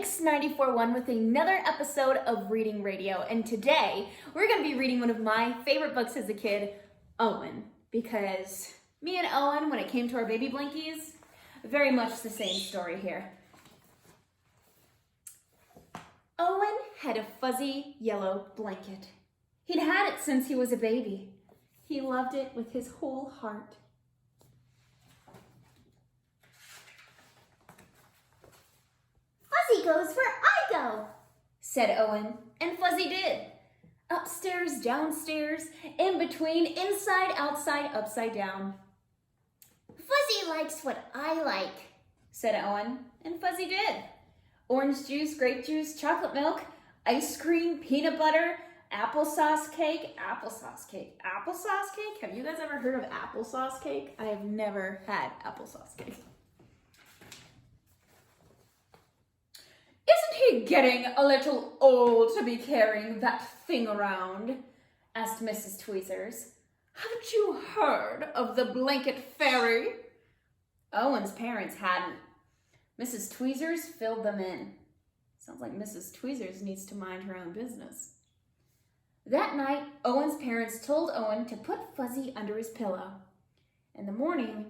Mix 94.1 with another episode of Reading Radio. And today, we're going to be reading one of my favorite books as a kid, Owen. Because me and Owen, when it came to our baby blankies, very much the same story here. Owen had a fuzzy yellow blanket. He'd had it since he was a baby. He loved it with his whole heart. Fuzzy goes where I go, said Owen, and Fuzzy did. Upstairs, downstairs, in between, inside, outside, upside down. Fuzzy likes what I like, said Owen, and Fuzzy did. Orange juice, grape juice, chocolate milk, ice cream, peanut butter, applesauce cake. Applesauce cake. Applesauce cake? Have you guys ever heard of applesauce cake? I have never had applesauce cake. Isn't he getting a little old to be carrying that thing around? Asked Mrs. Tweezers. Haven't you heard of the blanket fairy? Owen's parents hadn't. Mrs. Tweezers filled them in. Sounds like Mrs. Tweezers needs to mind her own business. That night, Owen's parents told Owen to put Fuzzy under his pillow. In the morning,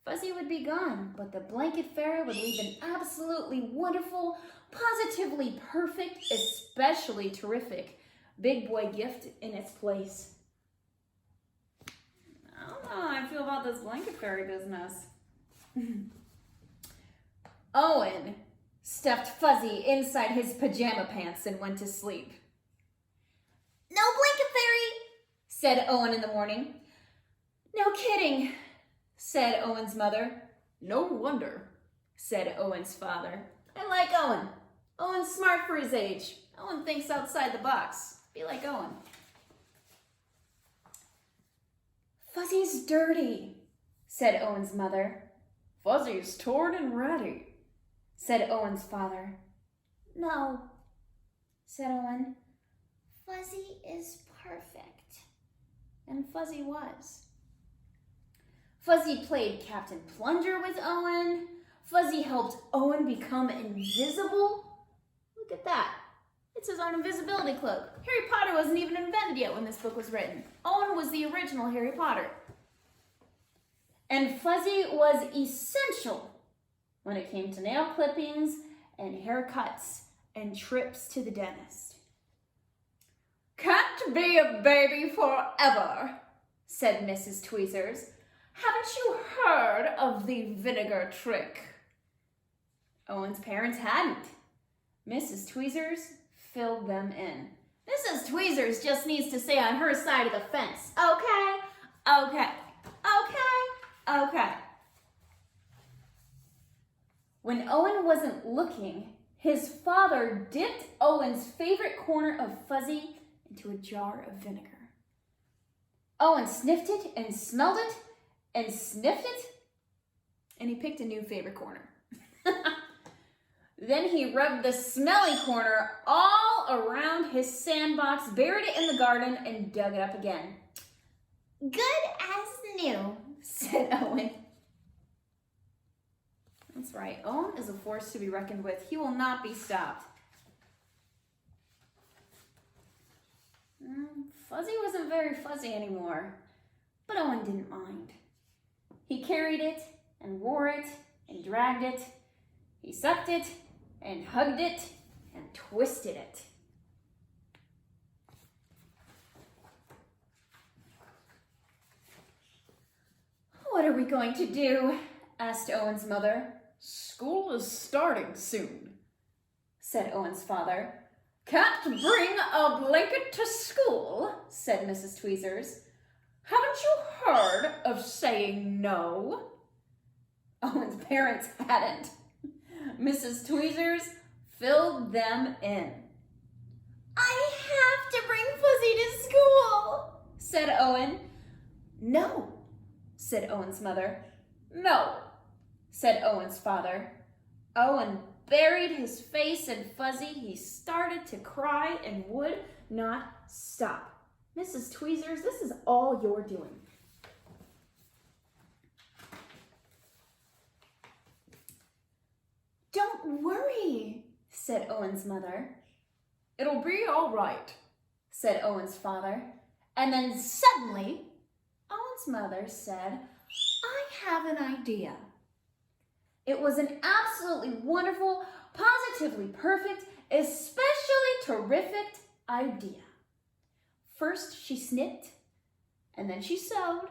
Fuzzy would be gone, but the blanket fairy would leave an absolutely wonderful, positively perfect, especially terrific big boy gift in its place. I don't know how I feel about this blanket fairy business. Owen stuffed Fuzzy inside his pajama pants and went to sleep. No blanket fairy, said Owen in the morning. No kidding, said Owen's mother. No wonder, said Owen's father. I like Owen. Owen's smart for his age. Owen thinks outside the box. Be like Owen. Fuzzy's dirty, said Owen's mother. Fuzzy's torn and ratty, said Owen's father. No, said Owen. Fuzzy is perfect. And Fuzzy was. Fuzzy played Captain Plunger with Owen. Fuzzy helped Owen become invisible. Look at that. It's his own invisibility cloak. Harry Potter wasn't even invented yet when this book was written. Owen was the original Harry Potter. And Fuzzy was essential when it came to nail clippings and haircuts and trips to the dentist. Can't be a baby forever, said Mrs. Tweezers. Haven't you heard of the vinegar trick? Owen's parents hadn't. Mrs. Tweezers filled them in. Mrs. Tweezers just needs to stay on her side of the fence. Okay. When Owen wasn't looking, his father dipped Owen's favorite corner of Fuzzy into a jar of vinegar. Owen sniffed it and smelled it and sniffed it, and he picked a new favorite corner. Then he rubbed the smelly corner all around his sandbox, buried it in the garden, and dug it up again. Good as new, said Owen. That's right. Owen is a force to be reckoned with. He will not be stopped. Fuzzy wasn't very fuzzy anymore, but Owen didn't mind. He carried it and wore it and dragged it. He sucked it and hugged it and twisted it. What are we going to do? Asked Owen's mother. School is starting soon, said Owen's father. Can't bring a blanket to school, said Mrs. Tweezers. Haven't you heard of saying no? Owen's parents hadn't. Mrs. Tweezers filled them in. I have to bring Fuzzy to school, said Owen. No, said Owen's mother. No, said Owen's father. Owen buried his face in Fuzzy. He started to cry and would not stop. Mrs. Tweezers, this is all you're doing. Don't worry, said Owen's mother. It'll be all right, said Owen's father. And then suddenly, Owen's mother said, I have an idea. It was an absolutely wonderful, positively perfect, especially terrific idea. First she snipped, and then she sewed.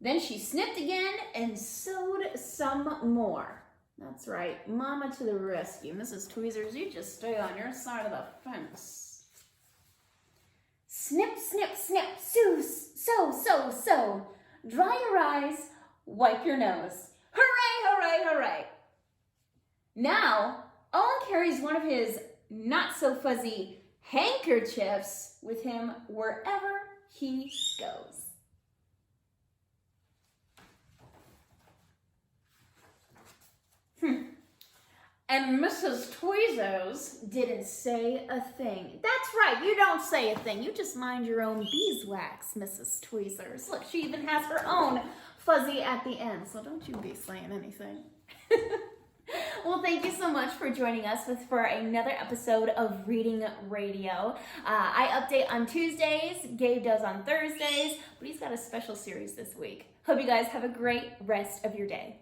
Then she snipped again and sewed some more. That's right, Mama to the rescue. Mrs. Tweezers, you just stay on your side of the fence. Snip, snip, snip, sew, sew, sew, sew. Dry your eyes, wipe your nose. Hooray, hooray, hooray. Now, Owen carries one of his not-so-fuzzy handkerchiefs with him wherever he goes. And Mrs. Tweezers didn't say a thing. That's right, you don't say a thing. You just mind your own beeswax, Mrs. Tweezers. Look, she even has her own fuzzy at the end, so don't you be saying anything. Well, thank you so much for joining us for another episode of Reading Radio. I update on Tuesdays, Gabe does on Thursdays, but he's got a special series this week. Hope you guys have a great rest of your day.